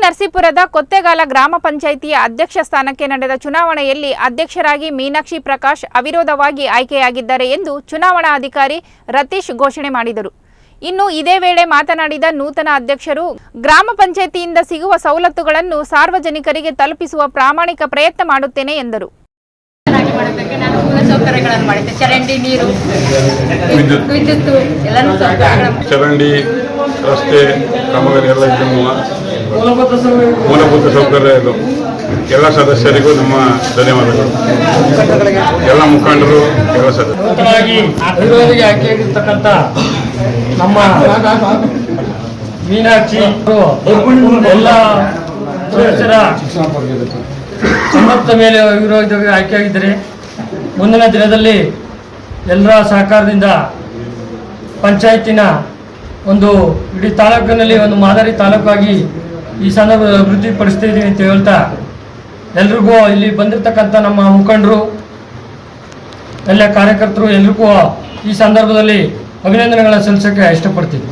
ನರಸೀಪುರದ ಕೊತ್ತೆಗಾಲ ಗ್ರಾಮ ಪಂಚಾಯಿತಿಯ ಅಧ್ಯಕ್ಷ ಸ್ಥಾನಕ್ಕೆ ನಡೆದ ಚುನಾವಣೆಯಲ್ಲಿ ಅಧ್ಯಕ್ಷರಾಗಿ ಮೀನಾಕ್ಷಿ ಪ್ರಕಾಶ್ ಅವಿರೋಧವಾಗಿ ಆಯ್ಕೆಯಾಗಿದ್ದಾರೆ ಎಂದು ಚುನಾವಣಾ ಅಧಿಕಾರಿ ರತೀಶ್ ಘೋಷಣೆ ಮಾಡಿದರು. ಇನ್ನು ಇದೇ ವೇಳೆ ಮಾತನಾಡಿದ ನೂತನ ಅಧ್ಯಕ್ಷರು ಗ್ರಾಮ ಪಂಚಾಯಿತಿಯಿಂದ ಸಿಗುವ ಸವಲತ್ತುಗಳನ್ನು ಸಾರ್ವಜನಿಕರಿಗೆ ತಲುಪಿಸುವ ಪ್ರಾಮಾಣಿಕ ಪ್ರಯತ್ನ ಮಾಡುತ್ತೇನೆ ಎಂದರು. ಚರಂಡಿ, ನೀರು, ವಿದ್ಯುತ್ ಚರಂಡಿ, ರಸ್ತೆ ಕಾಮಗಾರಿ ಎಲ್ಲ ಮೂಲಭೂತ ಸೌಕರ್ಯ ಇದು ಎಲ್ಲ ಸದಸ್ಯರಿಗೂ ನಮ್ಮ ಧನ್ಯವಾದಗಳು. ಎಲ್ಲ ಮುಖಂಡರು ಎಲ್ಲ ಸದಸ್ಯರಾಗಿ ಅಭಿವೃದ್ಧಿಗೆ ಆಯ್ಕೆಯಾಗಿರ್ತಕ್ಕಂಥ ನಮ್ಮ ಮೀನಾಕ್ಷಿ ಎಲ್ಲ ಸದಸ್ಯರ ಸಮರ್ಥ ಮೇಲೆ ಅವಿರೋಧವಾಗಿ ಆಯ್ಕೆಯಾಗಿದ್ದರೆ ಮುಂದಿನ ದಿನದಲ್ಲಿ ಎಲ್ಲರ ಸಹಕಾರದಿಂದ ಪಂಚಾಯತಿನ ಒಂದು ಇಡೀ ತಾಲೂಕಿನಲ್ಲಿ ಒಂದು ಮಾದರಿ ತಾಲೂಕಾಗಿ ಈ ಸಂದರ್ಭದಲ್ಲಿ ಅಭಿವೃದ್ಧಿಪಡಿಸ್ತಿದ್ದೀವಿ ಅಂತ ಹೇಳ್ತಾ ಎಲ್ರಿಗೂ ಇಲ್ಲಿ ಬಂದಿರತಕ್ಕಂಥ ನಮ್ಮ ಮುಖಂಡರು ಎಲ್ಲ ಕಾರ್ಯಕರ್ತರು ಎಲ್ರಿಗೂ ಈ ಸಂದರ್ಭದಲ್ಲಿ ಅಭಿನಂದನೆಗಳನ್ನು ಸಲ್ಲಿಸೋಕ್ಕೆ ಇಷ್ಟಪಡ್ತೀವಿ.